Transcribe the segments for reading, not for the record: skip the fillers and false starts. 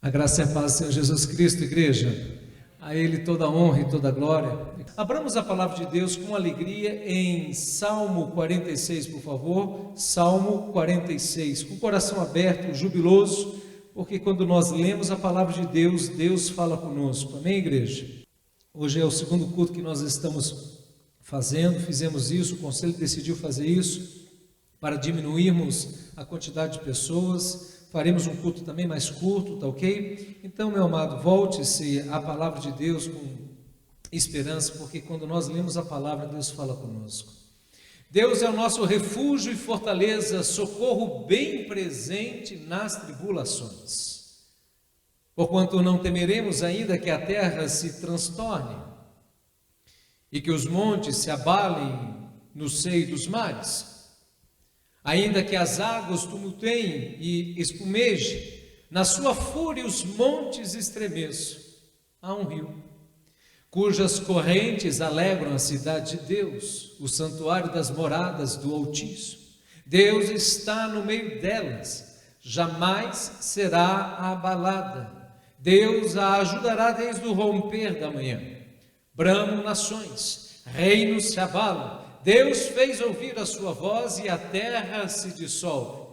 A graça e a paz do Senhor Jesus Cristo, igreja. A Ele toda a honra e toda a glória. Abramos a palavra de Deus com alegria em Salmo 46, por favor. Salmo 46, com o coração aberto, jubiloso, porque quando nós lemos a palavra de Deus, Deus fala conosco. Amém, igreja? Hoje é o segundo culto que nós estamos fazendo, fizemos isso, o conselho decidiu fazer isso, para diminuirmos a quantidade de pessoas. Faremos um culto também mais curto, tá ok? Então, meu amado, volte-se à palavra de Deus com esperança, porque quando nós lemos a palavra, Deus fala conosco. Deus é o nosso refúgio e fortaleza, socorro bem presente nas tribulações. Porquanto não temeremos ainda que a terra se transtorne e que os montes se abalem no seio dos mares. Ainda que as águas tumultuem e espumejem, na sua fúria os montes estremeçam. Há um rio, cujas correntes alegram a cidade de Deus, o santuário das moradas do Altíssimo. Deus está no meio delas, jamais será abalada. Deus a ajudará desde o romper da manhã. Bramam nações, reinos se abalam. Deus fez ouvir a sua voz e a terra se dissolve.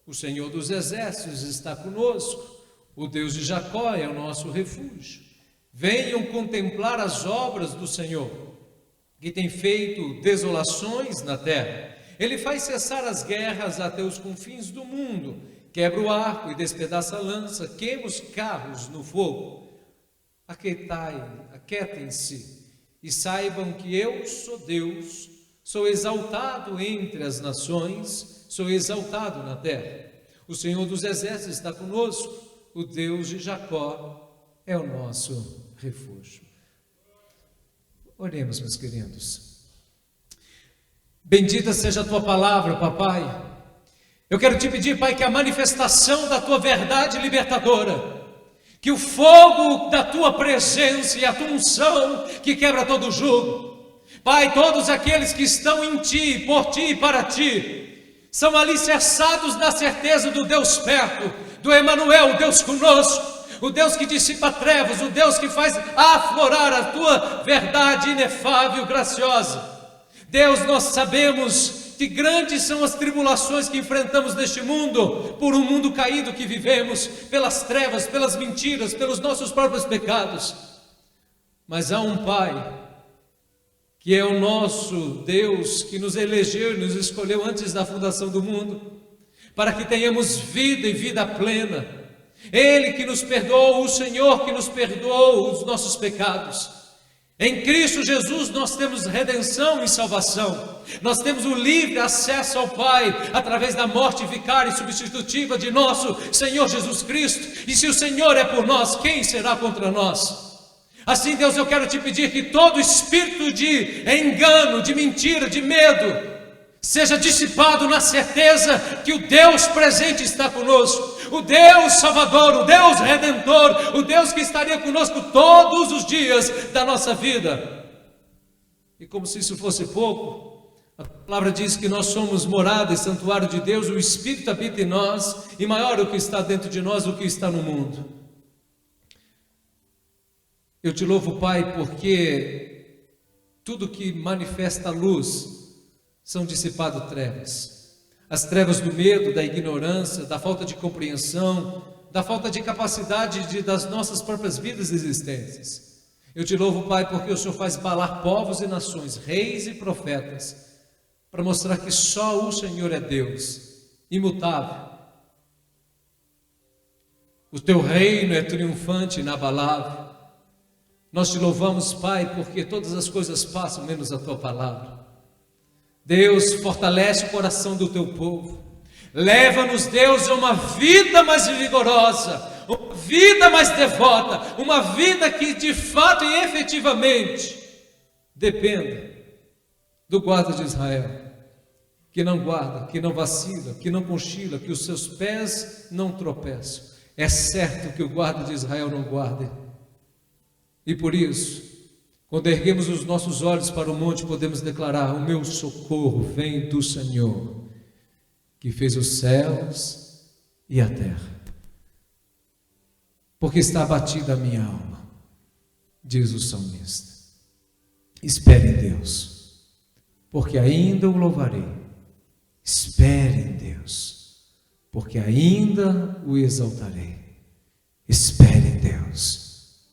O Senhor dos exércitos está conosco. O Deus de Jacó é o nosso refúgio. Venham contemplar as obras do Senhor, que tem feito desolações na terra. Ele faz cessar as guerras até os confins do mundo. Quebra o arco e despedaça a lança. Queima os carros no fogo. Aquietem-se e saibam que eu sou Deus. Sou exaltado entre as nações, sou exaltado na terra. O Senhor dos exércitos está conosco, o Deus de Jacó é o nosso refúgio. Oremos, meus queridos. Bendita seja a tua palavra, papai. Eu quero te pedir, pai, que a manifestação da tua verdade libertadora, que o fogo da tua presença e a tua unção que quebra todo o jugo, Pai, todos aqueles que estão em Ti, por Ti e para Ti, são alicerçados na certeza do Deus perto, do Emanuel, o Deus conosco, o Deus que dissipa trevas, o Deus que faz aflorar a Tua verdade inefável, graciosa. Deus, nós sabemos que grandes são as tribulações que enfrentamos neste mundo, por um mundo caído que vivemos, pelas trevas, pelas mentiras, pelos nossos próprios pecados. Mas há um Pai, que é o nosso Deus, que nos elegeu e nos escolheu antes da fundação do mundo, para que tenhamos vida e vida plena. Ele que nos perdoou, o Senhor que nos perdoou os nossos pecados. Em Cristo Jesus nós temos redenção e salvação. Nós temos o livre acesso ao Pai, através da morte vicária e substitutiva de nosso Senhor Jesus Cristo. E se o Senhor é por nós, quem será contra nós? Assim, Deus, eu quero te pedir que todo espírito de engano, de mentira, de medo, seja dissipado na certeza que o Deus presente está conosco, o Deus Salvador, o Deus Redentor, o Deus que estaria conosco todos os dias da nossa vida. E como se isso fosse pouco, a palavra diz que nós somos morada e santuário de Deus, o Espírito habita em nós, e maior é o que está dentro de nós do que está no mundo. Eu te louvo, Pai, porque tudo que manifesta a luz são dissipadas trevas. As trevas do medo, da ignorância, da falta de compreensão, da falta de capacidade das nossas próprias vidas e existências. Eu te louvo, Pai, porque o Senhor faz balar povos e nações, reis e profetas, para mostrar que só o Senhor é Deus, imutável. O teu reino é triunfante e inabalável. Nós te louvamos, Pai, porque todas as coisas passam menos a tua palavra. Deus, fortalece o coração do teu povo. Leva-nos, Deus, a uma vida mais vigorosa, uma vida mais devota, uma vida que de fato e efetivamente dependa do guarda de Israel, que não guarda, que não vacila, que não cochila, que os seus pés não tropeçam. É certo que o guarda de Israel não guarda. E por isso, quando erguemos os nossos olhos para o monte, podemos declarar: o meu socorro vem do Senhor, que fez os céus e a terra. porque está abatida a minha alma, diz o salmista. Espere em Deus, porque ainda o louvarei. Espere em Deus, porque ainda o exaltarei. Espere em Deus,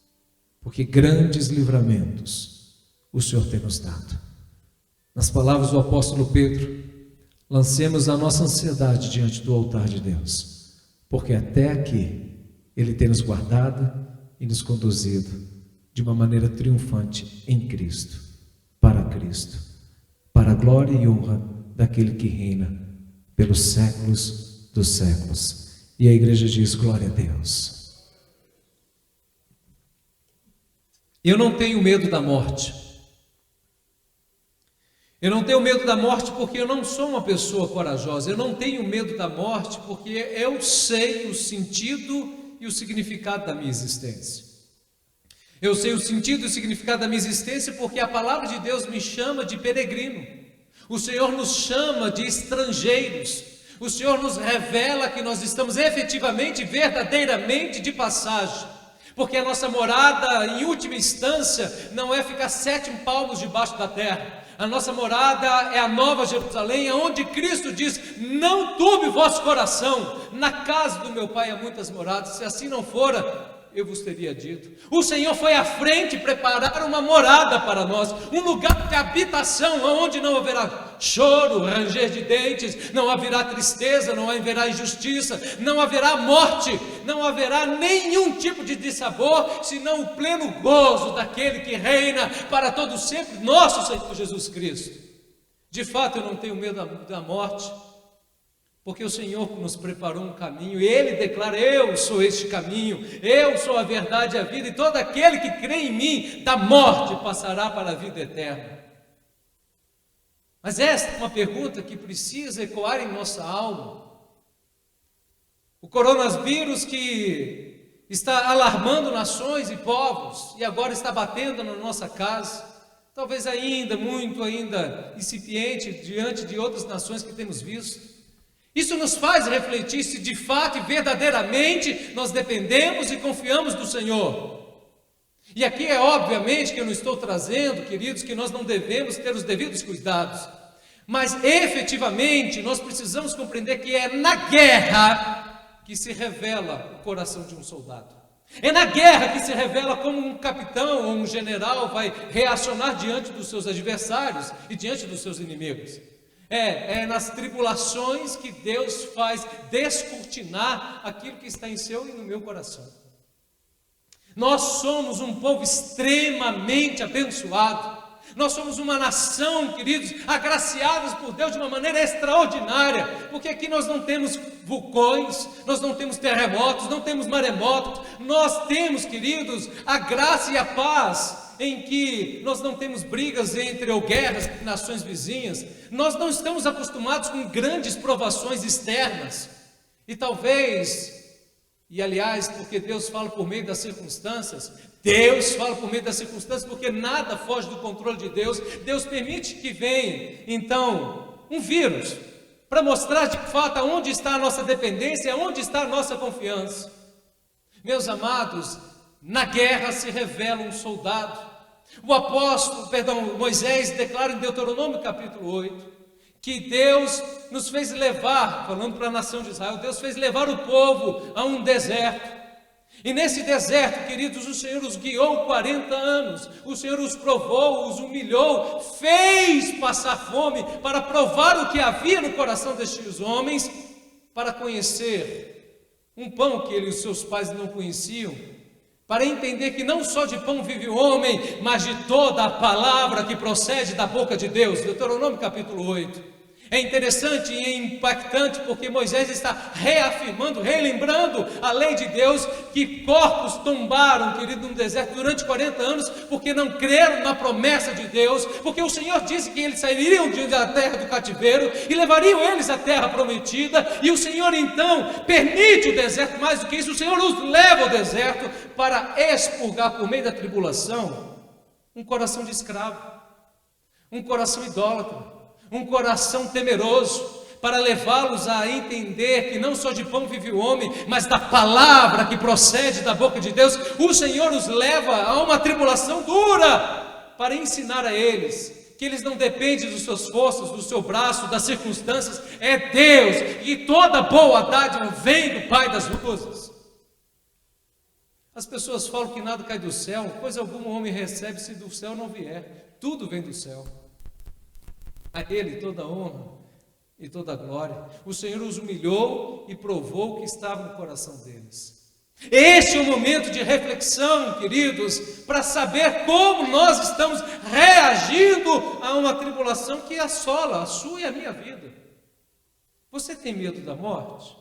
porque grandes livramentos o Senhor tem nos dado. Nas palavras do apóstolo Pedro, lancemos a nossa ansiedade diante do altar de Deus, porque até aqui Ele tem nos guardado e nos conduzido de uma maneira triunfante em Cristo, para a glória e honra daquele que reina pelos séculos dos séculos. E a igreja diz: glória a Deus. Eu não tenho medo da morte. Eu não tenho medo da morte porque eu não sou uma pessoa corajosa. Eu não tenho medo da morte porque eu sei o sentido e o significado da minha existência. Eu sei o sentido e o significado da minha existência porque a palavra de Deus me chama de peregrino. O Senhor nos chama de estrangeiros. O Senhor nos revela que nós estamos efetivamente, verdadeiramente de passagem. Porque a nossa morada, em última instância, não é ficar 7 palmos debaixo da terra. A nossa morada é a Nova Jerusalém, onde Cristo diz: não turbe o vosso coração, na casa do meu Pai há muitas moradas, se assim não fora, eu vos teria dito. O Senhor foi à frente preparar uma morada para nós, um lugar de habitação, onde não haverá choro, ranger de dentes, não haverá tristeza, não haverá injustiça, não haverá morte, não haverá nenhum tipo de dissabor, senão o pleno gozo daquele que reina para todo sempre, nosso Senhor Jesus Cristo. De fato, eu não tenho medo da morte, porque o Senhor nos preparou um caminho, e Ele declara: eu sou este caminho, eu sou a verdade e a vida, e todo aquele que crê em mim, da morte passará para a vida eterna. Mas esta é uma pergunta que precisa ecoar em nossa alma. O coronavírus que está alarmando nações e povos, e agora está batendo na nossa casa, talvez muito ainda incipiente diante de outras nações que temos visto. Isso nos faz refletir se de fato e verdadeiramente nós dependemos e confiamos do Senhor. E aqui é obviamente que eu não estou trazendo, queridos, que nós não devemos ter os devidos cuidados, mas efetivamente nós precisamos compreender que é na guerra que se revela o coração de um soldado. É na guerra que se revela como um capitão ou um general vai reacionar diante dos seus adversários e diante dos seus inimigos. É nas tribulações que Deus faz descortinar aquilo que está em seu e no meu coração. Nós somos um povo extremamente abençoado. Nós somos uma nação, queridos, agraciados por Deus de uma maneira extraordinária, porque aqui nós não temos vulcões, nós não temos terremotos, não temos maremotos, nós temos, queridos, a graça e a paz, em que nós não temos brigas ou guerras entre nações vizinhas, nós não estamos acostumados com grandes provações externas, e talvez, e aliás, porque Deus fala por meio das circunstâncias, porque nada foge do controle de Deus. Deus permite que venha, então, um vírus, para mostrar de fato aonde está a nossa dependência, aonde está a nossa confiança. Meus amados, na guerra se revela um soldado. Moisés declara em Deuteronômio capítulo 8, que Deus nos fez levar, falando para a nação de Israel, Deus fez levar o povo a um deserto. E nesse deserto, queridos, o Senhor os guiou 40 anos, o Senhor os provou, os humilhou, fez passar fome para provar o que havia no coração destes homens, para conhecer um pão que eles e seus pais não conheciam, para entender que não só de pão vive o homem, mas de toda a palavra que procede da boca de Deus. Deuteronômio capítulo 8. É interessante e impactante porque Moisés está reafirmando, relembrando a lei de Deus, que corpos tombaram, querido, no deserto durante 40 anos, porque não creram na promessa de Deus, porque o Senhor disse que eles sairiam da terra do cativeiro e levariam eles à terra prometida, e o Senhor então permite o deserto. Mais do que isso, o Senhor os leva ao deserto para expurgar por meio da tribulação um coração de escravo, um coração idólatra, um coração temeroso, para levá-los a entender que não só de pão vive o homem, mas da palavra que procede da boca de Deus, o Senhor os leva a uma tribulação dura, para ensinar a eles que eles não dependem das suas forças, do seu braço, das circunstâncias, é Deus, e toda boa dádiva vem do Pai das luzes. As pessoas falam que nada cai do céu, coisa alguma o homem recebe se do céu não vier, tudo vem do céu. A Ele toda honra e toda glória. O Senhor os humilhou e provou o que estava no coração deles. Este é o momento de reflexão, queridos, para saber como nós estamos reagindo a uma tribulação que assola a sua e a minha vida. Você tem medo da morte?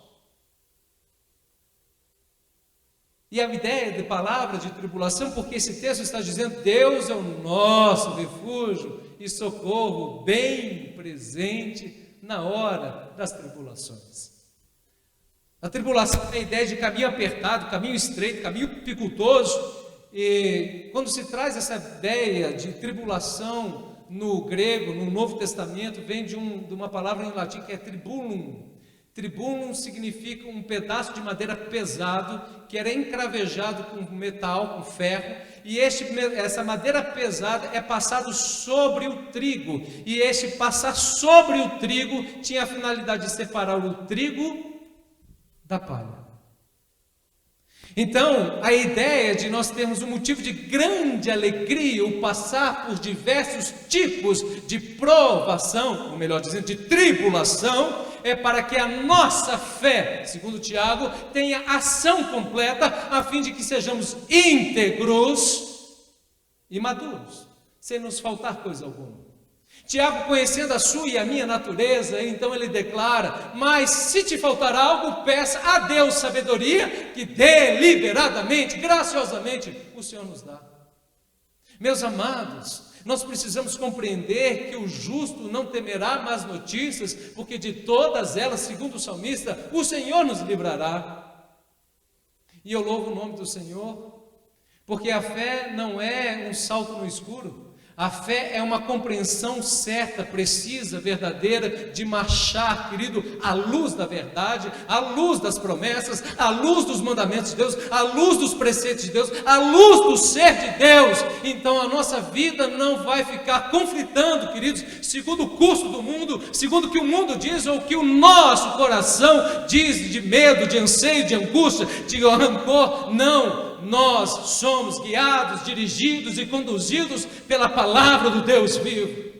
E a ideia de palavra de tribulação, porque esse texto está dizendo: Deus é o nosso refúgio e socorro bem presente na hora das tribulações. A tribulação tem a ideia de caminho apertado, caminho estreito, caminho dificultoso. E quando se traz essa ideia de tribulação no grego, no Novo Testamento, vem de uma palavra em latim que é tribulum. Tribulum significa um pedaço de madeira pesado que era encravejado com metal, com ferro, e essa madeira pesada é passado sobre o trigo, e este passar sobre o trigo tinha a finalidade de separar o trigo da palha. Então, a ideia de nós termos um motivo de grande alegria, o passar por diversos tipos de provação, ou melhor dizendo, de tribulação, é para que a nossa fé, segundo Tiago, tenha ação completa, a fim de que sejamos íntegros e maduros, sem nos faltar coisa alguma. Tiago, conhecendo a sua e a minha natureza, então ele declara: mas se te faltar algo, peça a Deus sabedoria, que deliberadamente, graciosamente, o Senhor nos dá. Meus amados, nós precisamos compreender que o justo não temerá más notícias, porque de todas elas, segundo o salmista, o Senhor nos livrará. E eu louvo o nome do Senhor, porque a fé não é um salto no escuro. A fé é uma compreensão certa, precisa, verdadeira, de marchar, querido, à luz da verdade, à luz das promessas, à luz dos mandamentos de Deus, à luz dos preceitos de Deus, à luz do ser de Deus. Então a nossa vida não vai ficar conflitando, queridos, segundo o curso do mundo, segundo o que o mundo diz ou o que o nosso coração diz, de medo, de anseio, de angústia, de rancor. Não. Nós somos guiados, dirigidos e conduzidos pela palavra do Deus vivo.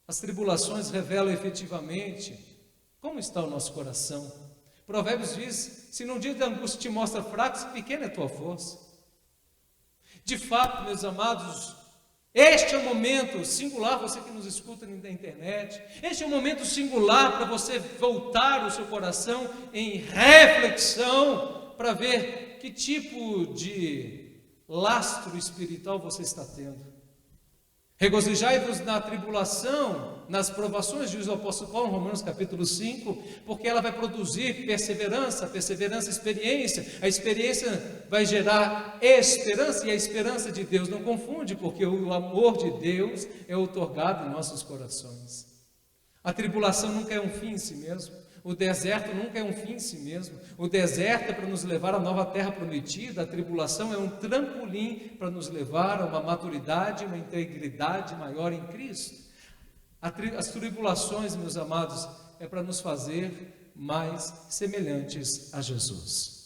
As tribulações revelam efetivamente como está o nosso coração. Provérbios diz: se num dia de angústia te mostra fraco, pequena é a tua força. De fato, meus amados, este é um momento singular, você que nos escuta na internet, este é um momento singular para você voltar o seu coração em reflexão, para ver que tipo de lastro espiritual você está tendo. Regozijai-vos na tribulação, nas provações, diz o apóstolo Paulo em Romanos capítulo 5, porque ela vai produzir perseverança, experiência, a experiência vai gerar esperança, e a esperança de Deus não confunde, porque o amor de Deus é outorgado em nossos corações. A tribulação nunca é um fim em si mesmo. O deserto nunca é um fim em si mesmo. O deserto é para nos levar à nova terra prometida. A tribulação é um trampolim para nos levar a uma maturidade, uma integridade maior em Cristo. As tribulações, meus amados, é para nos fazer mais semelhantes a Jesus.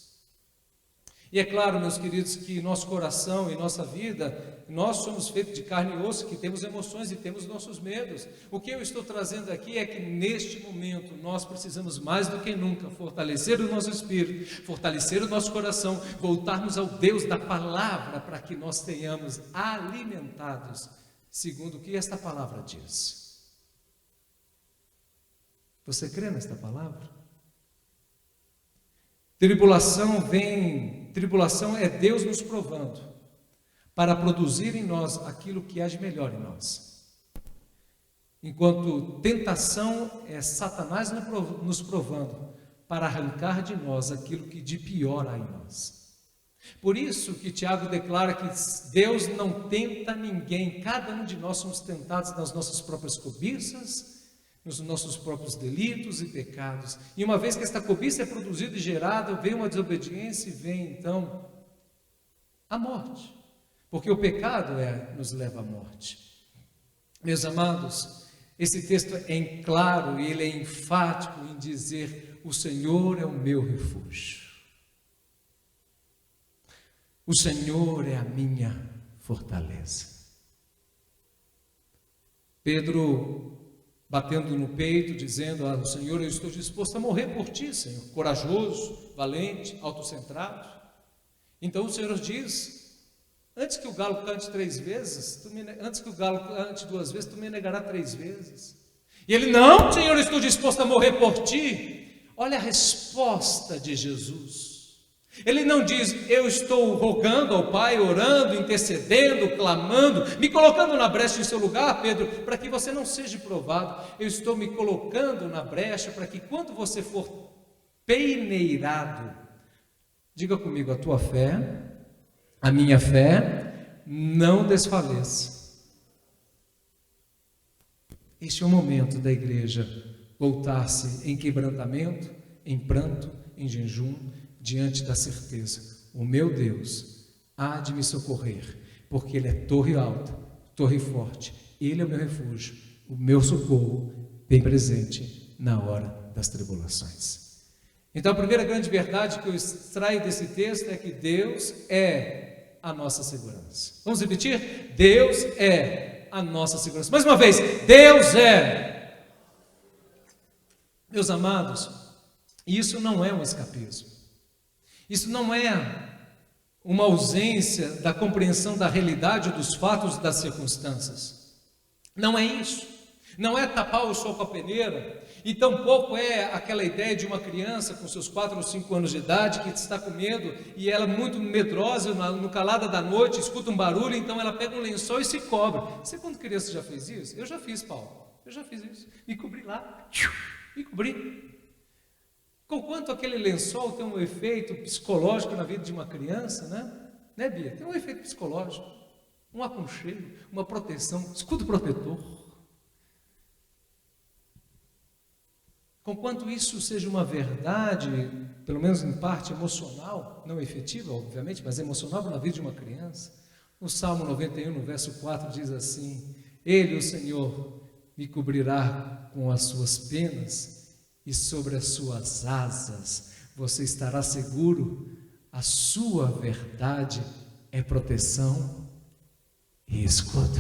E é claro, meus queridos, que nosso coração e nossa vida, nós somos feitos de carne e osso, que temos emoções e temos nossos medos. O que eu estou trazendo aqui é que neste momento nós precisamos mais do que nunca fortalecer o nosso espírito, fortalecer o nosso coração, voltarmos ao Deus da palavra, para que nós tenhamos alimentados, segundo o que esta palavra diz. Você crê nesta palavra? Tribulação é Deus nos provando para produzir em nós aquilo que há de melhor em nós. Enquanto tentação é Satanás nos provando para arrancar de nós aquilo que de pior há em nós. Por isso que Tiago declara que Deus não tenta ninguém, cada um de nós somos tentados nas nossas próprias cobiças, nos nossos próprios delitos e pecados. E uma vez que esta cobiça é produzida e gerada, vem uma desobediência e vem então a morte, porque o pecado nos leva à morte. Meus amados, esse texto é claro e ele é enfático em dizer: o Senhor é o meu refúgio, o Senhor é a minha fortaleza. Pedro batendo no peito, dizendo: ah, Senhor, eu estou disposto a morrer por ti, Senhor. Corajoso, valente, autocentrado. Então o Senhor diz: antes que o galo cante 3 vezes, antes que o galo cante 2 vezes, tu me negarás 3 vezes. E ele: não, Senhor, eu estou disposto a morrer por ti. Olha a resposta de Jesus. Ele não diz: eu estou rogando ao Pai, orando, intercedendo, clamando, me colocando na brecha em seu lugar, Pedro, para que você não seja provado. Eu estou me colocando na brecha para que quando você for peneirado, diga comigo, a tua fé, a minha fé, não desfaleça. Este é o momento da igreja voltar-se em quebrantamento, em pranto, em jejum, diante da certeza: o meu Deus há de me socorrer, porque Ele é torre alta, torre forte, Ele é o meu refúgio, o meu socorro bem presente na hora das tribulações. Então a primeira grande verdade que eu extraio desse texto é que Deus é a nossa segurança. Vamos repetir? Deus é a nossa segurança. Mais uma vez, Deus é. Meus amados, isso não é um escapismo. Isso não é uma ausência da compreensão da realidade dos fatos e das circunstâncias. Não é isso. Não é tapar o sol com a peneira. E tampouco é aquela ideia de uma criança com seus 4 ou 5 anos de idade que está com medo e ela muito medrosa, no calada da noite, escuta um barulho, então ela pega um lençol e se cobre. Você quando criança já fez isso? Eu já fiz, Paulo. Eu já fiz isso. Me cobri lá. Me cobri. Conquanto aquele lençol tem um efeito psicológico na vida de uma criança, né, Bia? Tem um efeito psicológico, um aconchego, uma proteção, escudo protetor. Conquanto isso seja uma verdade, pelo menos em parte emocional, não efetiva, obviamente, mas emocional na vida de uma criança, o Salmo 91, no verso 4, diz assim: Ele, o Senhor, me cobrirá com as suas penas, e sobre as suas asas você estará seguro. A sua verdade é proteção e escudo.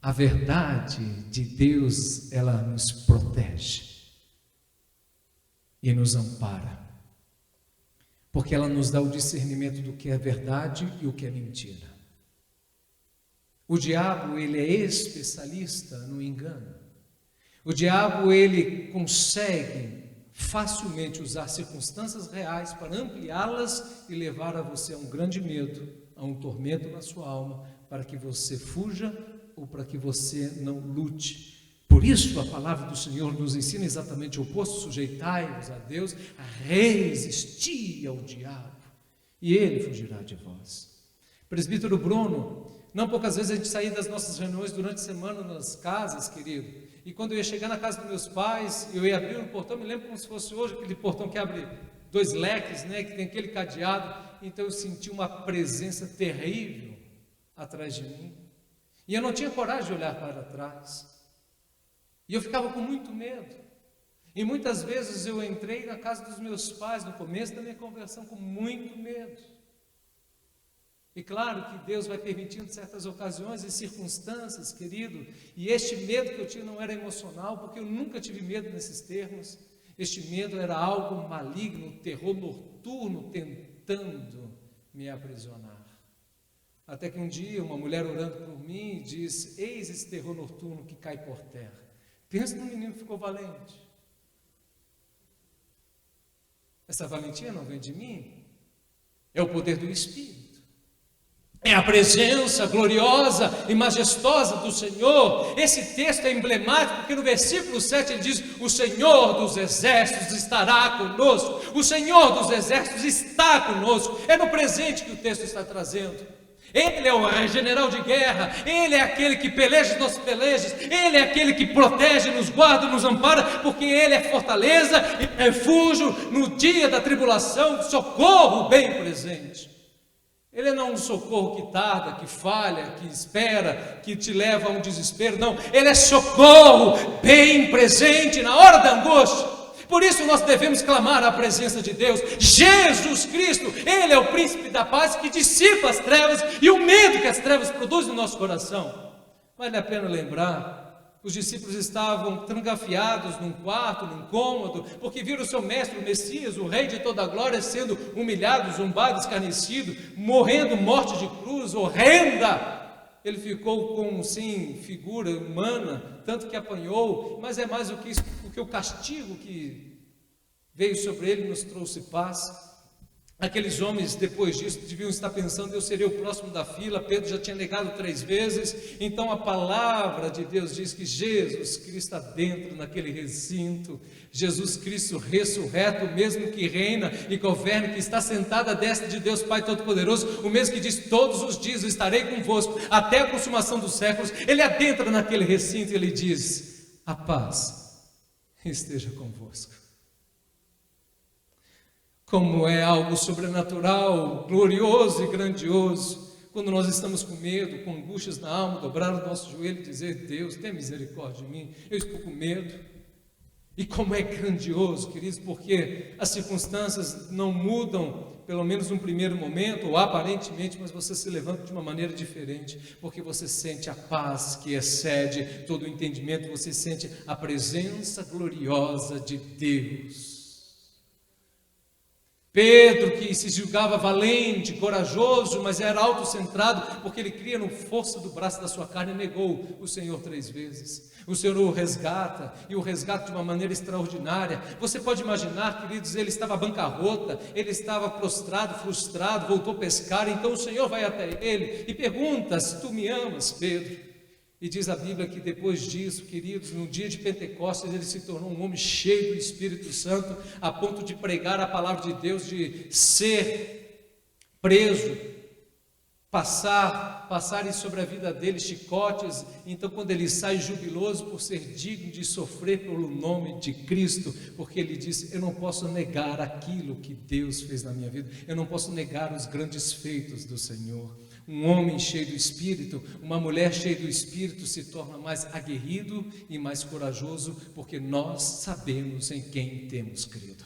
A verdade de Deus, ela nos protege e nos ampara, porque ela nos dá o discernimento do que é verdade e o que é mentira. O diabo, ele é especialista no engano. O diabo, ele consegue facilmente usar circunstâncias reais para ampliá-las e levar a você a um grande medo, a um tormento na sua alma, para que você fuja ou para que você não lute. Por isso a palavra do Senhor nos ensina exatamente o oposto: sujeitai-vos a Deus, resisti ao diabo, e ele fugirá de vós. Presbítero Bruno, não poucas vezes a gente saía das nossas reuniões durante a semana nas casas, querido, e quando eu ia chegar na casa dos meus pais, eu ia abrir um portão, me lembro como se fosse hoje, aquele portão que abre 2 leques, né, que tem aquele cadeado. Então eu senti uma presença terrível atrás de mim, e eu não tinha coragem de olhar para trás, e eu ficava com muito medo, e muitas vezes eu entrei na casa dos meus pais, no começo da minha conversão, com muito medo. E claro que Deus vai permitindo certas ocasiões e circunstâncias, querido, e este medo que eu tinha não era emocional, porque eu nunca tive medo nesses termos. Este medo era algo maligno, um terror noturno tentando me aprisionar. Até que um dia uma mulher orando por mim disse: eis esse terror noturno que cai por terra. Pensa no menino que ficou valente. Essa valentia não vem de mim, é o poder do Espírito. É a presença gloriosa e majestosa do Senhor. Esse texto é emblemático, porque no versículo 7 ele diz: o Senhor dos exércitos estará conosco. O Senhor dos exércitos está conosco. É no presente que o texto está trazendo. Ele é o general de guerra, Ele é aquele que peleja os nossos pelejas, Ele é aquele que protege, nos guarda, nos ampara, porque Ele é fortaleza e refúgio no dia da tribulação, socorro bem presente. Ele não é um socorro que tarda, que falha, que espera, que te leva a um desespero, não. Ele é socorro bem presente na hora da angústia. Por isso nós devemos clamar a presença de Deus. Jesus Cristo, Ele é o príncipe da paz que dissipa as trevas e o medo que as trevas produzem no nosso coração. Vale a pena lembrar, os discípulos estavam trancafiados num quarto, num cômodo, porque viram o seu mestre, o Messias, o Rei de toda a glória, sendo humilhado, zombado, escarnecido, morrendo morte de cruz, horrenda. Ele ficou com, sim, figura humana, tanto que apanhou, mas é mais do que isso, porque o castigo que veio sobre ele nos trouxe paz. Aqueles homens, depois disso, deviam estar pensando: eu seria o próximo da fila. Pedro já tinha negado 3 vezes. Então a palavra de Deus diz que Jesus Cristo está dentro naquele recinto. Jesus Cristo ressurreto, o mesmo que reina e governa, que está sentado à destra de Deus Pai Todo-Poderoso, o mesmo que diz: todos os dias eu estarei convosco até a consumação dos séculos. Ele adentra naquele recinto e ele diz: a paz esteja convosco. Como é algo sobrenatural, glorioso e grandioso, quando nós estamos com medo, com angústias na alma, dobrar o nosso joelho e dizer: Deus, tenha misericórdia de mim, eu estou com medo. E como é grandioso, queridos, porque as circunstâncias não mudam, pelo menos num primeiro momento, ou aparentemente, mas você se levanta de uma maneira diferente, porque você sente a paz que excede todo o entendimento, você sente a presença gloriosa de Deus. Pedro, que se julgava valente, corajoso, mas era autocentrado, porque ele cria no força do braço da sua carne, negou o Senhor 3 vezes. O Senhor o resgata, e o resgata de uma maneira extraordinária. Você pode imaginar, queridos, ele estava à bancarrota, ele estava prostrado, frustrado, voltou a pescar. Então o Senhor vai até ele e pergunta: se tu me amas, Pedro? E diz a Bíblia que depois disso, queridos, no dia de Pentecostes, ele se tornou um homem cheio do Espírito Santo, a ponto de pregar a palavra de Deus, de ser preso, passarem sobre a vida dele chicotes. Então quando ele sai jubiloso por ser digno de sofrer pelo nome de Cristo, porque ele disse: eu não posso negar aquilo que Deus fez na minha vida, eu não posso negar os grandes feitos do Senhor. Um homem cheio do Espírito, uma mulher cheia do Espírito se torna mais aguerrido e mais corajoso, porque nós sabemos em quem temos crido.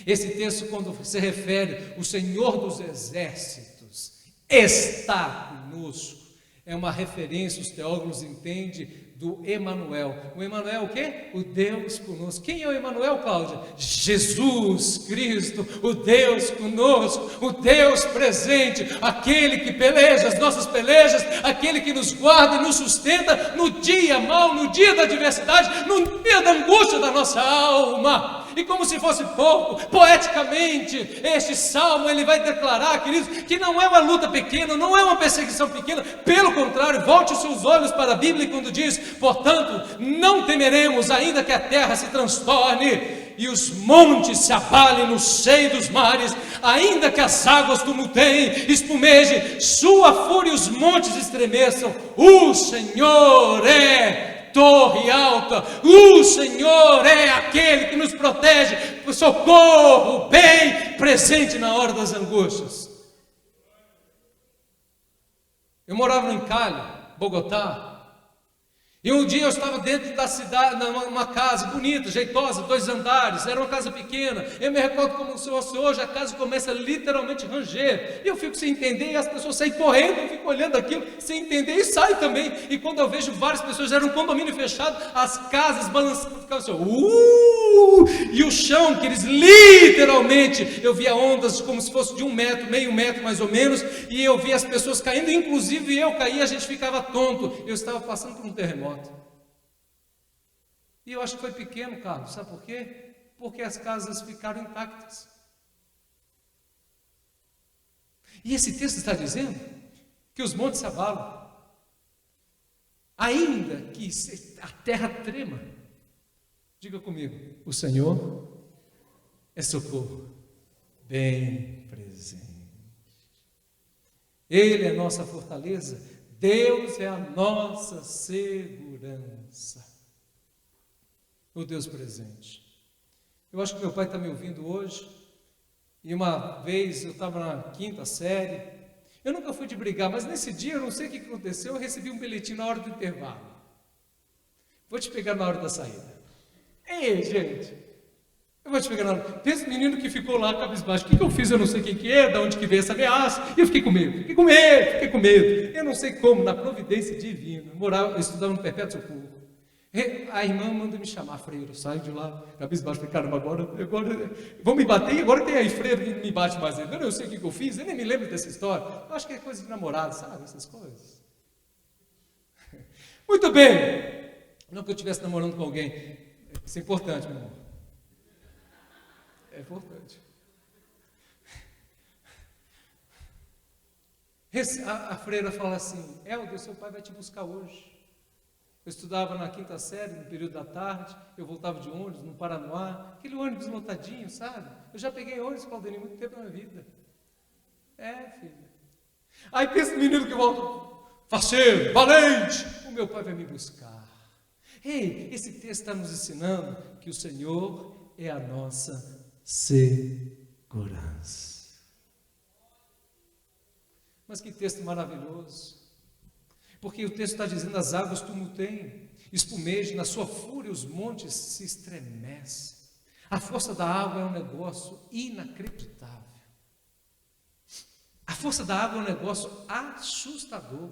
Esse texto, quando se refere o Senhor dos Exércitos está conosco, é uma referência, os teólogos entendem, do Emanuel. O Emanuel o quê? O Deus conosco. Quem é o Emanuel, Cláudia? Jesus Cristo, o Deus conosco, o Deus presente, aquele que peleja as nossas pelejas, aquele que nos guarda e nos sustenta no dia mau, no dia da adversidade, no dia da angústia da nossa alma. E como se fosse pouco, poeticamente, este salmo ele vai declarar, queridos, que não é uma luta pequena, não é uma perseguição pequena. Pelo contrário, volte os seus olhos para a Bíblia quando diz: portanto, não temeremos, ainda que a terra se transtorne e os montes se abalem no seio dos mares, ainda que as águas tumultuem, espumejem, sua fúria e os montes estremeçam. O Senhor é torre alta, o Senhor é aquele que nos protege, o socorro bem presente na hora das angústias. Eu morava em Cali, Bogotá, e um dia eu estava dentro da cidade, numa casa bonita, jeitosa, 2 andares, era uma casa pequena. Eu me recordo como se fosse hoje, a casa começa literalmente a ranger, e eu fico sem entender, e as pessoas saem correndo, eu fico olhando aquilo, sem entender, e saem também. E quando eu vejo várias pessoas, era um condomínio fechado, as casas balançando, ficavam assim, e o chão, que eles literalmente, eu via ondas como se fosse de 1 metro, meio metro mais ou menos, e eu via as pessoas caindo, inclusive eu caí, a gente ficava tonto. Eu estava passando por um terremoto. E eu acho que foi pequeno, Carlos, sabe por quê? Porque as casas ficaram intactas. E esse texto está dizendo que os montes se abalam, ainda que a terra trema. Diga comigo: o Senhor é socorro bem presente. Ele é nossa fortaleza, Deus é a nossa segurança. O Deus presente. Eu acho que meu pai está me ouvindo hoje, e uma vez eu estava na 5ª série, eu nunca fui de brigar, mas nesse dia, eu não sei o que aconteceu, eu recebi um bilhetinho na hora do intervalo. Vou te pegar na hora da saída. Ei, gente, eu vou te pegar na hora. Pensa no menino que ficou lá, cabisbaixo. O que eu fiz? Eu não sei quem que é, de onde que veio essa ameaça. E eu fiquei com medo, fiquei com medo. Eu não sei como, na providência divina. Eu estudava no Perpétuo Socorro. A irmã manda me chamar, freira. Eu saio de lá, cabisbaixo. Falei, caramba, agora vão me bater. E agora tem aí freira que me bate mais. Eu não sei o que eu fiz, eu nem me lembro dessa história. Eu acho que é coisa de namorado, sabe? Essas coisas. Muito bem. Não que eu estivesse namorando com alguém. Isso é importante, meu amor. É importante. A freira fala assim: Helder, seu pai vai te buscar hoje. Eu estudava na 5ª série, no período da tarde, eu voltava de ônibus no Paranoá, aquele ônibus lotadinho, sabe? Eu já peguei ônibus, Claudinei, muito tempo na minha vida. É, filha. Aí pensa no menino que volta, faceiro, valente, o meu pai vai me buscar. Ei, esse texto está nos ensinando que o Senhor é a nossa segurança. Mas que texto maravilhoso. Porque o texto está dizendo, as águas tumultuem, espumejam, na sua fúria os montes se estremecem. A força da água é um negócio inacreditável. A força da água é um negócio assustador.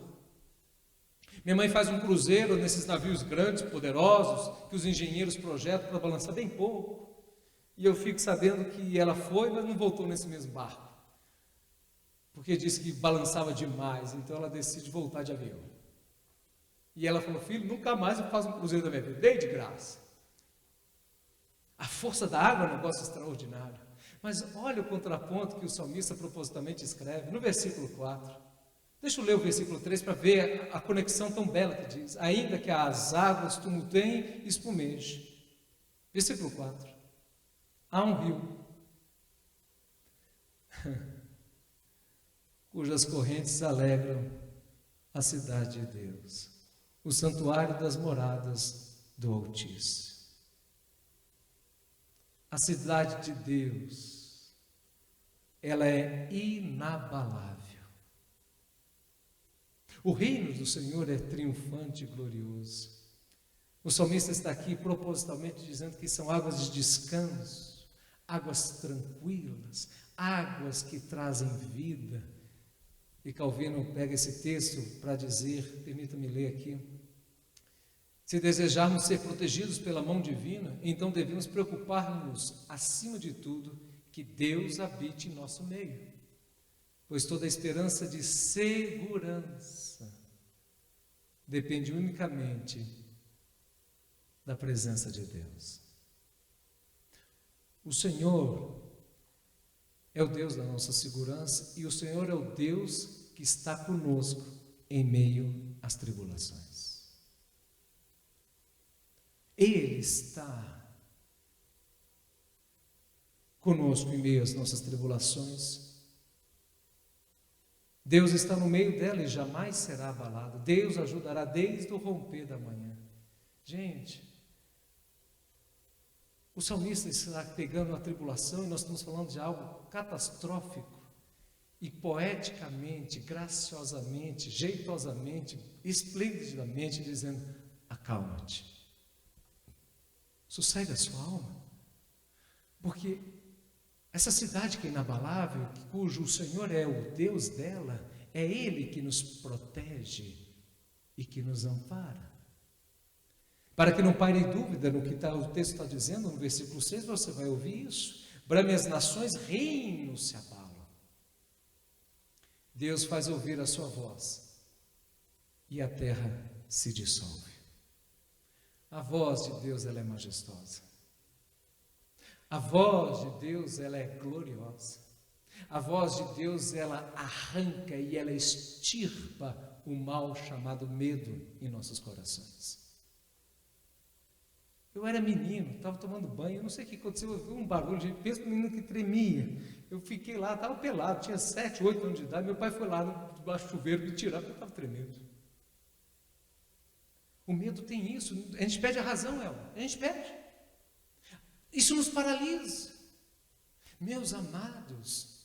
Minha mãe faz um cruzeiro nesses navios grandes, poderosos, que os engenheiros projetam para balançar bem pouco. E eu fico sabendo que ela foi, mas não voltou nesse mesmo barco. Porque disse que balançava demais, então ela decide voltar de avião. E ela falou, filho, nunca mais eu faço um cruzeiro da minha vida, dei de graça. A força da água é um negócio extraordinário. Mas olha o contraponto que o salmista propositalmente escreve, no versículo 4. Deixa eu ler o versículo 3 para ver a conexão tão bela que diz, ainda que as águas tumultuem e espumejem. Versículo 4. Há um rio, cujas correntes alegram a cidade de Deus, o santuário das moradas do Altíssimo. A cidade de Deus, ela é inabalável. O reino do Senhor é triunfante e glorioso. O salmista está aqui propositalmente dizendo que são águas de descanso, águas tranquilas, águas que trazem vida. E Calvino pega esse texto para dizer, permita-me ler aqui, se desejarmos ser protegidos pela mão divina, então devemos preocupar-nos, acima de tudo, que Deus habite em nosso meio, pois toda a esperança de segurança depende unicamente da presença de Deus. O Senhor é o Deus da nossa segurança e o Senhor é o Deus que está conosco em meio às tribulações. Ele está conosco em meio às nossas tribulações. Deus está no meio dela e jamais será abalado. Deus ajudará desde o romper da manhã. Gente, o salmista está pegando a tribulação e nós estamos falando de algo catastrófico e poeticamente, graciosamente, jeitosamente, esplendidamente dizendo, acalma-te. Sossega a sua alma, porque essa cidade que é inabalável, cujo o Senhor é o Deus dela, é Ele que nos protege e que nos ampara. Para que não pare dúvida no que o texto está dizendo, no versículo 6, você vai ouvir isso. Brame as nações, reinos se abalam. Deus faz ouvir a sua voz e a terra se dissolve. A voz de Deus, ela é majestosa. A voz de Deus, ela é gloriosa. A voz de Deus, ela arranca e ela extirpa o mal chamado medo em nossos corações. Eu era menino, estava tomando banho, eu não sei o que aconteceu, eu vi um barulho, gente, pensa no menino que tremia. Eu fiquei lá, estava pelado, tinha 7, 8 anos de idade, meu pai foi lá debaixo do chuveiro me tirar, porque eu estava tremendo. O medo tem isso, a gente perde a razão, Elma, a gente perde. Isso nos paralisa. Meus amados,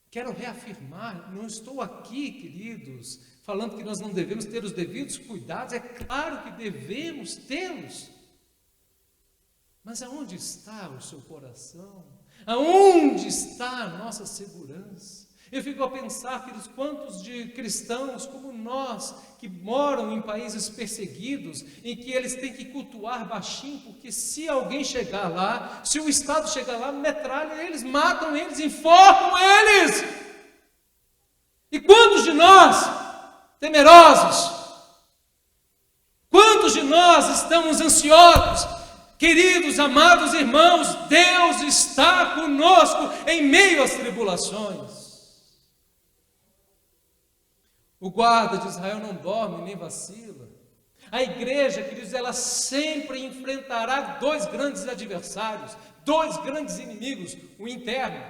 quero reafirmar, não estou aqui, queridos, falando que nós não devemos ter os devidos cuidados, é claro que devemos tê-los. Mas aonde está o seu coração? Aonde está a nossa segurança? Eu fico a pensar, queridos, quantos de cristãos como nós, que moram em países perseguidos, em que eles têm que cultuar baixinho, porque se alguém chegar lá, se o Estado chegar lá, metralha eles, matam eles, enforcam eles. E quantos de nós, temerosos, quantos de nós estamos ansiosos? Queridos, amados irmãos, Deus está conosco em meio às tribulações. O guarda de Israel não dorme nem vacila. A igreja, queridos, ela sempre enfrentará dois grandes adversários, dois grandes inimigos, o interno.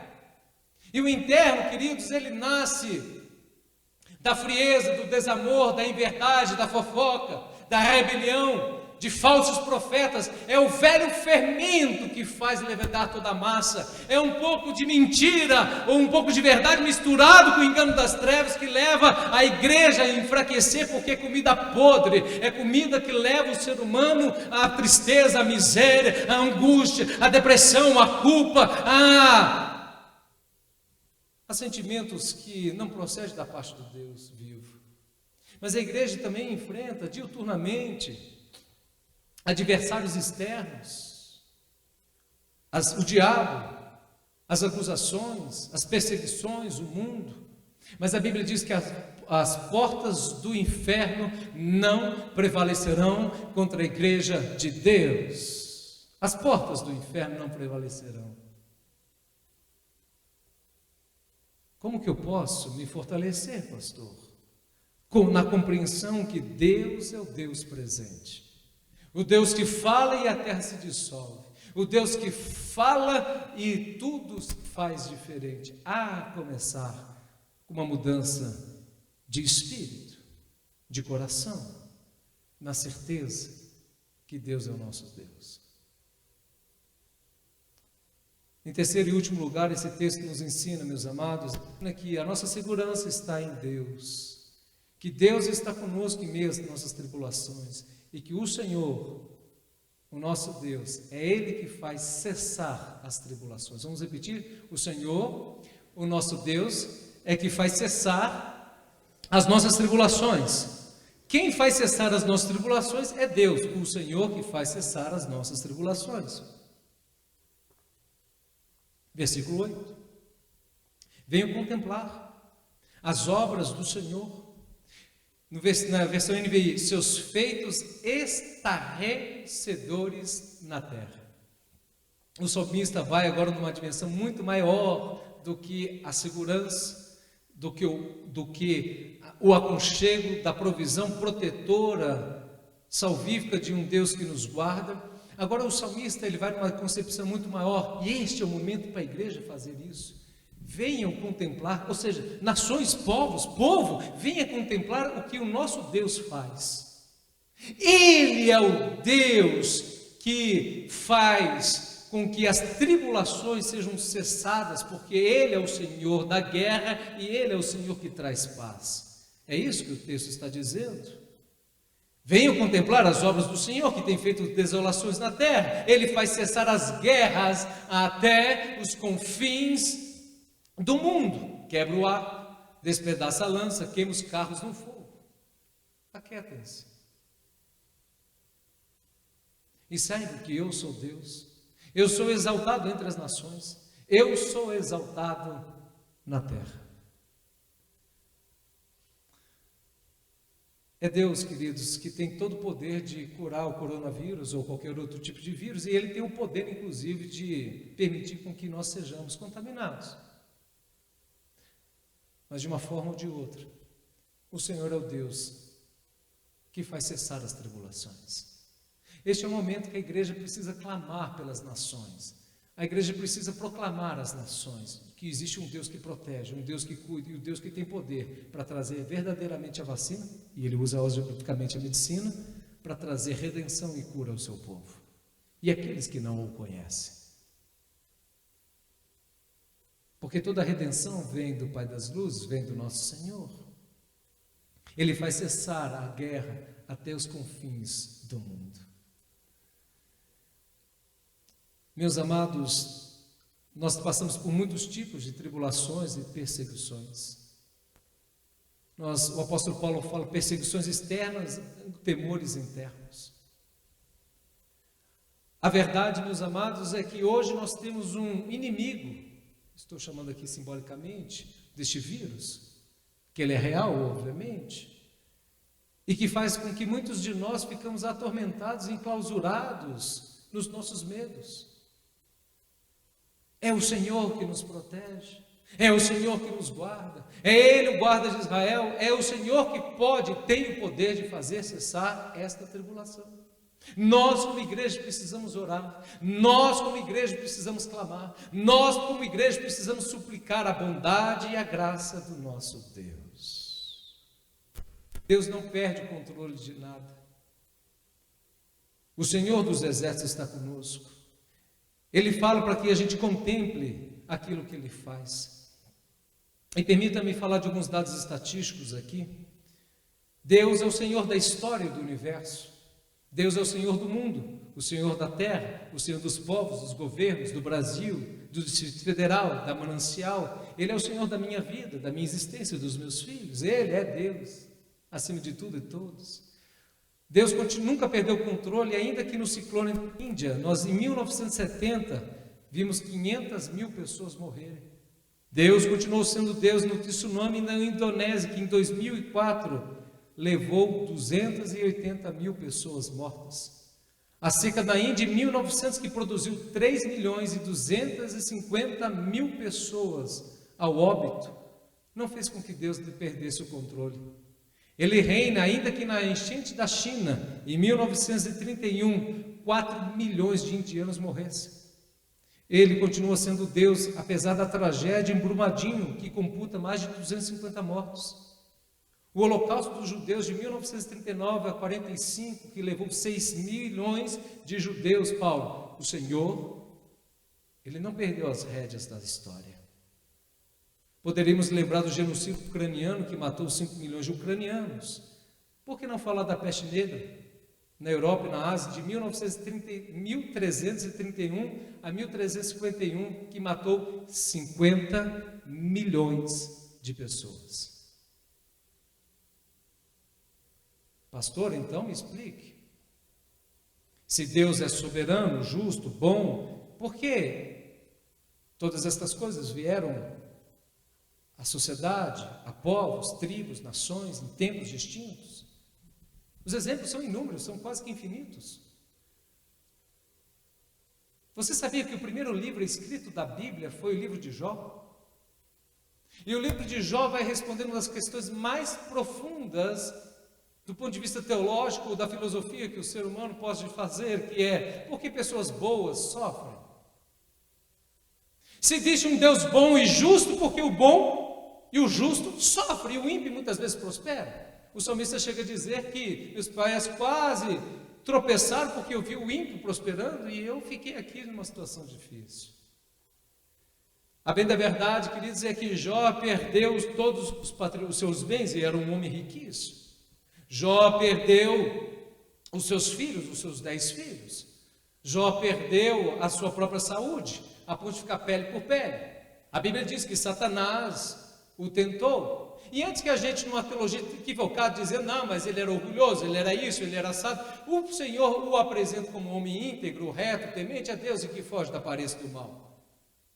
E o interno, queridos, ele nasce da frieza, do desamor, da inverdade, da fofoca, da rebelião, de falsos profetas. É o velho fermento que faz levedar toda a massa. É um pouco de mentira ou um pouco de verdade misturado com o engano das trevas que leva a igreja a enfraquecer, porque é comida podre, é comida que leva o ser humano à tristeza, à miséria, à angústia, à depressão, à culpa, a sentimentos que não procedem da parte do Deus vivo. Mas a igreja também enfrenta diuturnamente adversários externos, o diabo, as acusações, as perseguições, o mundo. Mas a Bíblia diz que as portas do inferno não prevalecerão contra a igreja de Deus. As portas do inferno não prevalecerão. Como que eu posso me fortalecer, pastor? Na compreensão que Deus é o Deus presente. O Deus que fala e a terra se dissolve. O Deus que fala e tudo se faz diferente. A começar com uma mudança de espírito, de coração, na certeza que Deus é o nosso Deus. Em terceiro e último lugar, esse texto nos ensina, meus amados, que a nossa segurança está em Deus, que Deus está conosco em meio às nossas tribulações e que o Senhor, o nosso Deus, é Ele que faz cessar as tribulações. Vamos repetir? O Senhor, o nosso Deus, é que faz cessar as nossas tribulações. Quem faz cessar as nossas tribulações é Deus, o Senhor que faz cessar as nossas tribulações. Versículo 8. Venham contemplar as obras do Senhor. Na versão NVI, seus feitos estarrecedores na terra. O salmista vai agora numa dimensão muito maior do que a segurança, do que o aconchego da provisão protetora, salvífica de um Deus que nos guarda. Agora o salmista ele vai numa concepção muito maior, e este é o momento para a igreja fazer isso. Venham contemplar, ou seja, nações, povo, venha contemplar o que o nosso Deus faz. Ele é o Deus que faz com que as tribulações sejam cessadas, porque Ele é o Senhor da guerra e Ele é o Senhor que traz paz. É isso que o texto está dizendo. Venham contemplar as obras do Senhor, que tem feito desolações na terra. Ele faz cessar as guerras até os confins do mundo. Quebra o arco, despedaça a lança, queima os carros no fogo. Aquietem-se. E saibam que eu sou Deus. Eu sou exaltado entre as nações. Eu sou exaltado na terra. É Deus, queridos, que tem todo o poder de curar o coronavírus ou qualquer outro tipo de vírus, e Ele tem o poder, inclusive, de permitir com que nós sejamos contaminados. Mas de uma forma ou de outra, o Senhor é o Deus que faz cessar as tribulações. Este é o momento que a igreja precisa clamar pelas nações. A igreja precisa proclamar às nações que existe um Deus que protege, um Deus que cuida e um Deus que tem poder para trazer verdadeiramente a vacina, e Ele usa hoje a medicina, para trazer redenção e cura ao seu povo. E aqueles que não o conhecem. Porque toda a redenção vem do Pai das Luzes, vem do nosso Senhor. Ele faz cessar a guerra até os confins do mundo. Meus amados, nós passamos por muitos tipos de tribulações e perseguições. O apóstolo Paulo fala perseguições externas, temores internos. A verdade, meus amados, é que hoje nós temos um inimigo, estou chamando aqui simbolicamente, deste vírus, que ele é real, obviamente, e que faz com que muitos de nós ficamos atormentados, enclausurados nos nossos medos. É o Senhor que nos protege, é o Senhor que nos guarda, é Ele o guarda de Israel, é o Senhor que tem o poder de fazer cessar esta tribulação. Nós como igreja precisamos orar, nós como igreja precisamos clamar, nós como igreja precisamos suplicar a bondade e a graça do nosso Deus. Deus não perde o controle de nada. O Senhor dos Exércitos está conosco. Ele fala para que a gente contemple aquilo que Ele faz. E permita-me falar de alguns dados estatísticos aqui. Deus é o Senhor da história e do universo. Deus é o Senhor do mundo, o Senhor da terra, o Senhor dos povos, dos governos, do Brasil, do Distrito Federal, da Manancial. Ele é o Senhor da minha vida, da minha existência, dos meus filhos. Ele é Deus, acima de tudo e todos. Deus nunca perdeu o controle, ainda que no ciclone da Índia, nós em 1970 vimos 500 mil pessoas morrerem. Deus continuou sendo Deus no tsunami na Indonésia, que em 2004 levou 280 mil pessoas mortas. A seca da Índia em 1900, que produziu 3 milhões e 250 mil pessoas ao óbito, não fez com que Deus perdesse o controle. Ele reina, ainda que na enchente da China, em 1931, 4 milhões de indianos morressem. Ele continua sendo Deus, apesar da tragédia em Brumadinho, que computa mais de 250 mortos. O Holocausto dos judeus de 1939 a 45, que levou 6 milhões de judeus, Paulo. O Senhor, Ele não perdeu as rédeas da história. Poderíamos lembrar do genocídio ucraniano, que matou 5 milhões de ucranianos. Por que não falar da peste negra na Europa e na Ásia, de 1331 a 1351, que matou 50 milhões de pessoas? Pastor, então me explique. Se Deus é soberano, justo, bom, por que todas estas coisas vieram à sociedade, a povos, tribos, nações, em tempos distintos? Os exemplos são inúmeros, são quase que infinitos. Você sabia que o primeiro livro escrito da Bíblia foi o livro de Jó? E o livro de Jó vai responder uma das questões mais profundas do ponto de vista teológico ou da filosofia que o ser humano pode fazer, que é: por que pessoas boas sofrem? Se existe um Deus bom e justo, porque o bom e o justo sofrem, e o ímpio muitas vezes prospera. O salmista chega a dizer que meus pais quase tropeçaram porque eu vi o ímpio prosperando e eu fiquei aqui numa situação difícil. A bem da verdade, queridos, é que Jó perdeu todos os seus bens, e era um homem riquíssimo. Jó perdeu os seus filhos, os seus 10 filhos. Jó perdeu a sua própria saúde, a ponto de ficar pele por pele. A Bíblia diz que Satanás o tentou. E antes que a gente, numa teologia equivocada, dizer, não, mas ele era orgulhoso, ele era isso, ele era assado, o Senhor o apresenta como um homem íntegro, reto, temente a Deus e que foge da aparência do mal.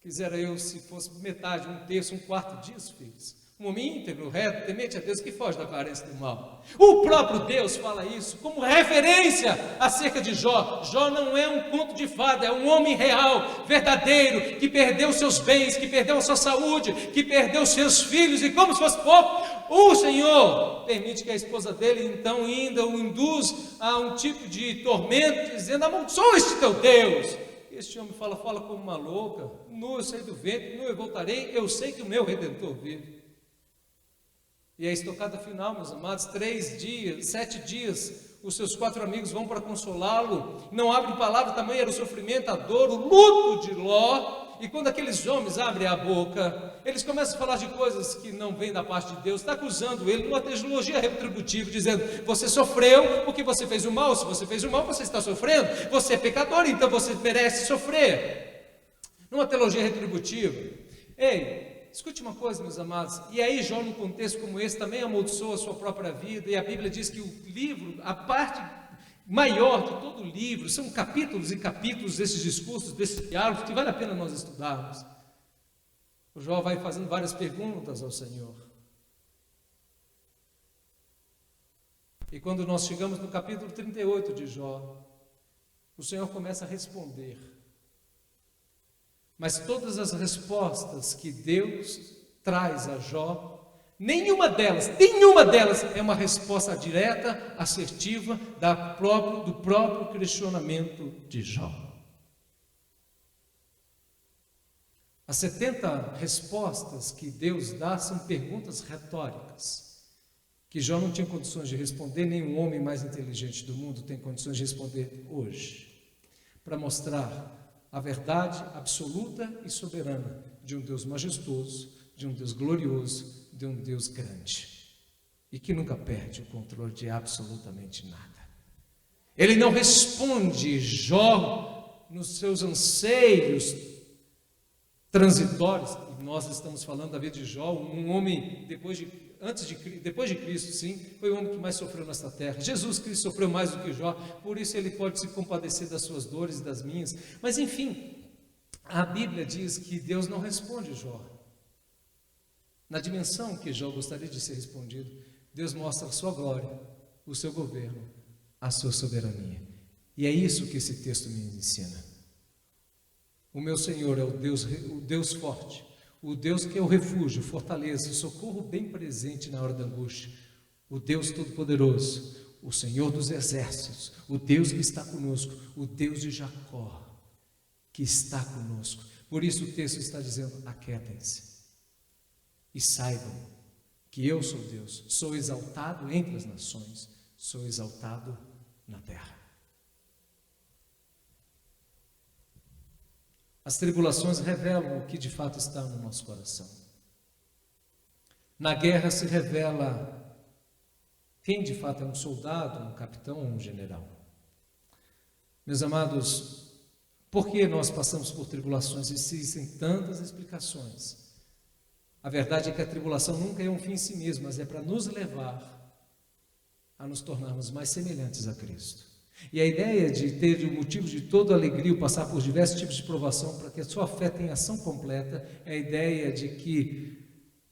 Quisera eu, se fosse metade, um terço, um quarto disso, filhos. Um homem íntegro, reto, temente a Deus, que foge da aparência do mal. O próprio Deus fala isso como referência acerca de Jó. Jó não é um conto de fada, é um homem real, verdadeiro, que perdeu seus bens, que perdeu a sua saúde, que perdeu seus filhos, e como se fosse pouco, o Senhor permite que a esposa dele então ainda o induz a um tipo de tormento, dizendo: amaldiçoa este teu Deus. Este homem fala como uma louca: nu eu saí do ventre, nu eu voltarei, eu sei que o meu Redentor vive. E a estocada final, meus amados, 7 dias, os seus 4 amigos vão para consolá-lo, não abrem palavra, tamanho era o sofrimento, a dor, o luto de Ló. E quando aqueles homens abrem a boca, eles começam a falar de coisas que não vêm da parte de Deus, está acusando ele numa teologia retributiva, dizendo: você sofreu porque você fez o mal, se você fez o mal, você está sofrendo, você é pecador, então você merece sofrer. Numa teologia retributiva. Ei, escute uma coisa, meus amados, e aí Jó, num contexto como esse, também amaldiçoa a sua própria vida, e a Bíblia diz que o livro, a parte maior de todo o livro, são capítulos e capítulos desses discursos, desses diálogos, que vale a pena nós estudarmos. O Jó vai fazendo várias perguntas ao Senhor. E quando nós chegamos no capítulo 38 de Jó, o Senhor começa a responder. Mas todas as respostas que Deus traz a Jó, nenhuma delas é uma resposta direta, assertiva do próprio questionamento de Jó. As 70 respostas que Deus dá são perguntas retóricas, que Jó não tinha condições de responder, nem um homem mais inteligente do mundo tem condições de responder hoje, para mostrar a verdade absoluta e soberana de um Deus majestoso, de um Deus glorioso, de um Deus grande, e que nunca perde o controle de absolutamente nada. Ele não responde Jó nos seus anseios transitórios, e nós estamos falando da vida de Jó, um homem depois de Cristo, sim, foi o homem que mais sofreu nesta terra. Jesus Cristo sofreu mais do que Jó, por isso ele pode se compadecer das suas dores e das minhas. Mas enfim, a Bíblia diz que Deus não responde Jó na dimensão que Jó gostaria de ser respondido. Deus mostra a sua glória, o seu governo, a sua soberania. E é isso que esse texto me ensina. O meu Senhor é o Deus forte, o Deus que é o refúgio, fortaleza, o socorro bem presente na hora da angústia, o Deus Todo-Poderoso, o Senhor dos exércitos, o Deus que está conosco, o Deus de Jacó, que está conosco. Por isso o texto está dizendo: aquietem-se e saibam que eu sou Deus, sou exaltado entre as nações, sou exaltado na terra. As tribulações revelam o que de fato está no nosso coração. Na guerra se revela quem de fato é um soldado, um capitão ou um general. Meus amados, por que nós passamos por tribulações? Existem tantas explicações. A verdade é que a tribulação nunca é um fim em si mesmo, mas é para nos levar a nos tornarmos mais semelhantes a Cristo. E a ideia de ter o motivo de toda alegria, passar por diversos tipos de provação, para que a sua fé tenha ação completa, é a ideia de que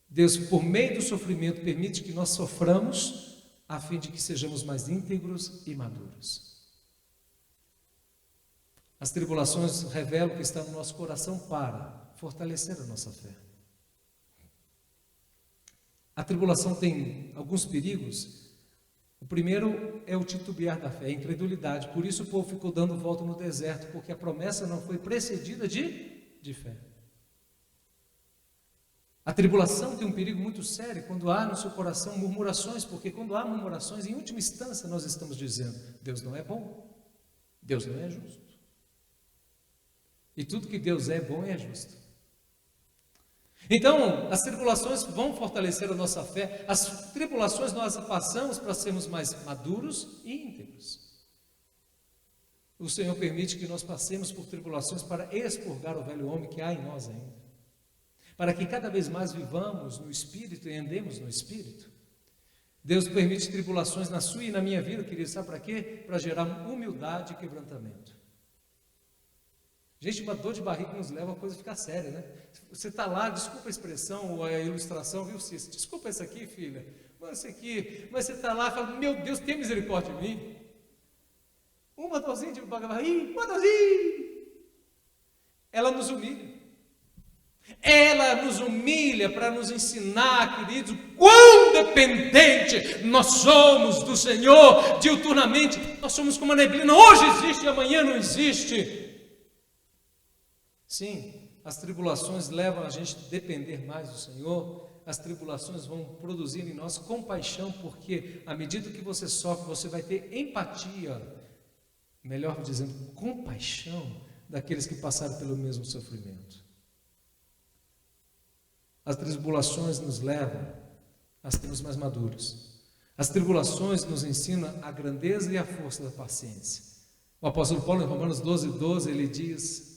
Deus, por meio do sofrimento, permite que nós soframos, a fim de que sejamos mais íntegros e maduros. As tribulações revelam o que está no nosso coração para fortalecer a nossa fé. A tribulação tem alguns perigos. O primeiro é o titubear da fé, a incredulidade. Por isso o povo ficou dando volta no deserto, porque a promessa não foi precedida de fé. A tribulação tem um perigo muito sério quando há no seu coração murmurações, porque quando há murmurações, em última instância nós estamos dizendo: Deus não é bom, Deus não é justo. E tudo que Deus é bom e é justo. Então, as tribulações vão fortalecer a nossa fé. As tribulações nós passamos para sermos mais maduros e íntegros. O Senhor permite que nós passemos por tribulações para expurgar o velho homem que há em nós ainda, para que cada vez mais vivamos no Espírito e andemos no Espírito. Deus permite tribulações na sua e na minha vida, querido, sabe para quê? Para gerar humildade e quebrantamento. Gente, uma dor de barriga nos leva a coisa a ficar séria, né? Você está lá, desculpa a expressão ou a ilustração, viu, Cícero? Desculpa isso aqui, filha. Mas isso aqui, mas você está lá e fala, meu Deus, tem misericórdia de mim. Uma dorzinha de barriga, uma dorzinha. Ela nos humilha. Ela nos humilha para nos ensinar, queridos, quão dependente nós somos do Senhor diuturnamente. Nós somos como a neblina, hoje existe e amanhã não existe. Sim, as tribulações levam a gente a depender mais do Senhor. As tribulações vão produzir em nós compaixão, porque à medida que você sofre, você vai ter empatia, melhor dizendo, compaixão daqueles que passaram pelo mesmo sofrimento. As tribulações nos levam a sermos mais maduros. As tribulações nos ensinam a grandeza e a força da paciência. O apóstolo Paulo, em Romanos 12:12, ele diz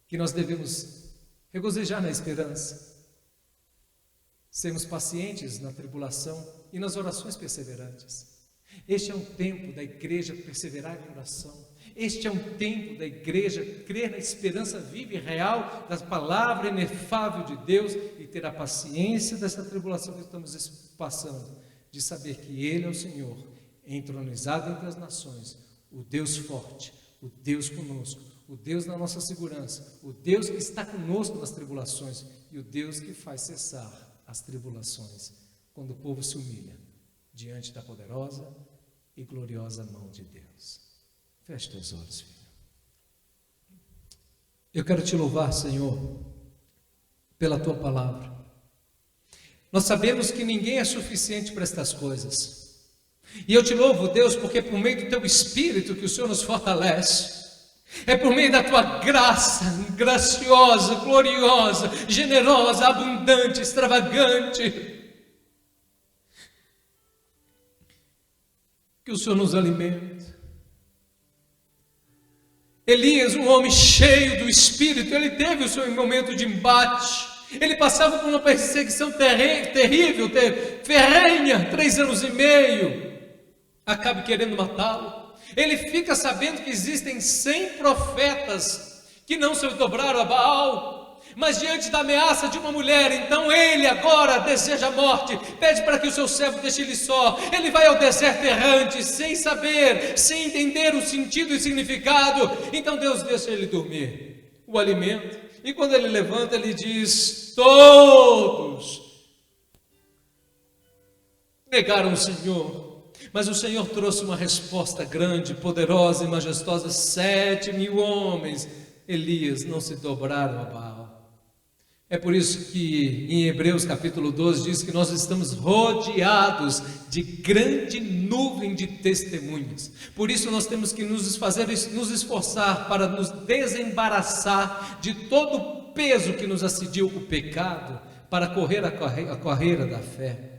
que nós devemos regozijar na esperança, sermos pacientes na tribulação e nas orações perseverantes. Este é um tempo da igreja perseverar em oração. Este é um tempo da igreja crer na esperança viva e real da palavra inefável de Deus e ter a paciência dessa tribulação que estamos passando, de saber que Ele é o Senhor, entronizado entre as nações, o Deus forte, o Deus conosco, o Deus da nossa segurança, o Deus que está conosco nas tribulações e o Deus que faz cessar as tribulações quando o povo se humilha diante da poderosa e gloriosa mão de Deus. Feche teus olhos, filho. Eu quero te louvar, Senhor, pela tua palavra. Nós sabemos que ninguém é suficiente para estas coisas. E eu te louvo, Deus, porque é por meio do teu Espírito que o Senhor nos fortalece. É por meio da tua graça, graciosa, gloriosa, generosa, abundante, extravagante, que o Senhor nos alimenta. Elias, um homem cheio do Espírito, ele teve o seu momento de embate. Ele passava por uma perseguição terrível, ferrenha, 3 anos e meio. Acabe querendo matá-lo. Ele fica sabendo que existem 100 profetas que não se dobraram a Baal, mas diante da ameaça de uma mulher, então ele agora deseja a morte, pede para que o seu servo deixe ele só. Ele vai ao deserto errante, sem saber, sem entender o sentido e significado. Então Deus deixa ele dormir, o alimenta, e quando ele levanta, ele diz: todos negaram o Senhor. Mas o Senhor trouxe uma resposta grande, poderosa e majestosa. 7.000 homens, Elias, não se dobraram a Baal. É por isso que em Hebreus capítulo 12 diz que nós estamos rodeados de grande nuvem de testemunhas. Por isso nós temos que nos esforçar para nos desembaraçar de todo o peso que nos assediou o pecado, para correr a carreira da fé.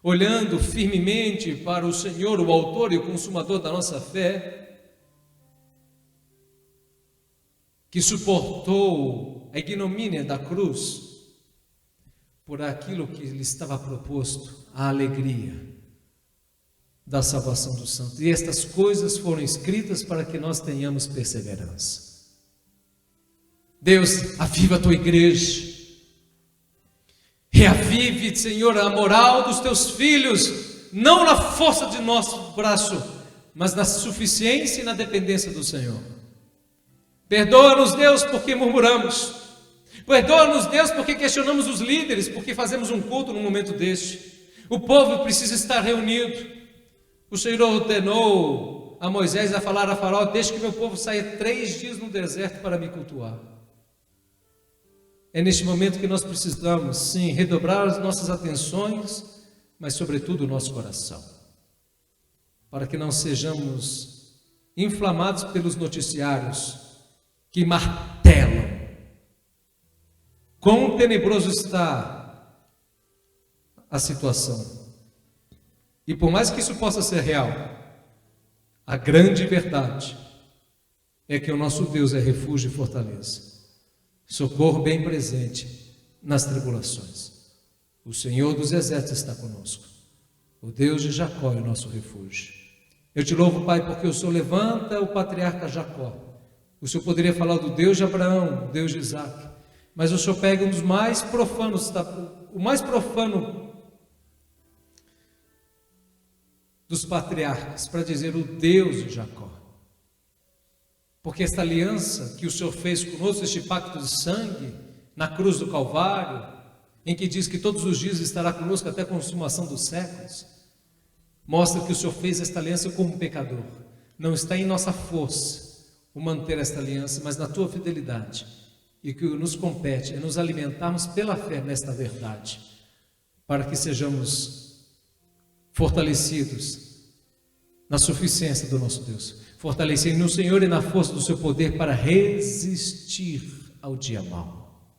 Olhando firmemente para o Senhor, o autor e o consumador da nossa fé, que suportou a ignomínia da cruz, por aquilo que lhe estava proposto, a alegria da salvação dos santos. E estas coisas foram escritas para que nós tenhamos perseverança. Deus, aviva a tua igreja. Reavive, Senhor, a moral dos teus filhos, não na força de nosso braço, mas na suficiência e na dependência do Senhor. Perdoa-nos, Deus, porque murmuramos. Perdoa-nos, Deus, porque questionamos os líderes, porque fazemos um culto num momento deste. O povo precisa estar reunido. O Senhor ordenou a Moisés a falar a Faraó: deixe que meu povo saia 3 dias no deserto para me cultuar. É neste momento que nós precisamos, sim, redobrar as nossas atenções, mas sobretudo o nosso coração, para que não sejamos inflamados pelos noticiários que martelam quão tenebroso está a situação. E por mais que isso possa ser real, a grande verdade é que o nosso Deus é refúgio e fortaleza, socorro bem presente nas tribulações. O Senhor dos exércitos está conosco. O Deus de Jacó é o nosso refúgio. Eu te louvo, Pai, porque o Senhor levanta o patriarca Jacó O Senhor poderia falar do Deus de Abraão, o Deus de Isaac, mas o Senhor pega um dos mais profanos, o mais profano dos patriarcas, para dizer o Deus de Jacó. Porque esta aliança que o Senhor fez conosco, este pacto de sangue, na cruz do Calvário, em que diz que todos os dias estará conosco até a consumação dos séculos, mostra que o Senhor fez esta aliança como pecador. Não está em nossa força o manter esta aliança, mas na tua fidelidade. E o que nos compete é nos alimentarmos pela fé nesta verdade, para que sejamos fortalecidos na suficiência do nosso Deus, fortalecendo no Senhor e na força do seu poder para resistir ao dia mau.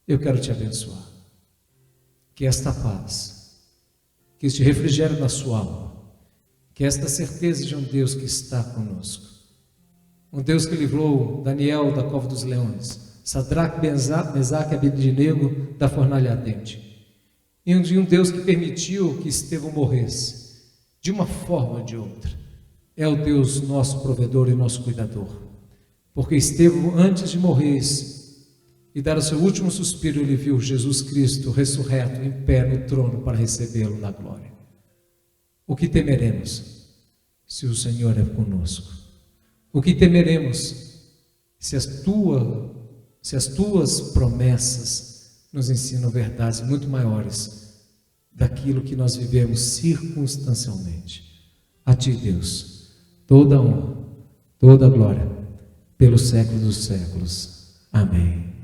Eu quero te abençoar, que esta paz, que este refrigério na sua alma, que esta certeza de um Deus que está conosco, um Deus que livrou Daniel da cova dos leões, Sadraque, Mesaque e Abednego da fornalha ardente, e um Deus que permitiu que Estevão morresse, de uma forma ou de outra, é o Deus nosso provedor e nosso cuidador, porque Estevão, antes de morrer e dar o seu último suspiro, ele viu Jesus Cristo ressurreto em pé no trono para recebê-lo na glória. O que temeremos se o Senhor é conosco? O que temeremos se as tuas promessas nos ensinam verdades muito maiores daquilo que nós vivemos circunstancialmente? A ti, Deus, toda honra, toda glória, pelos séculos dos séculos. Amém.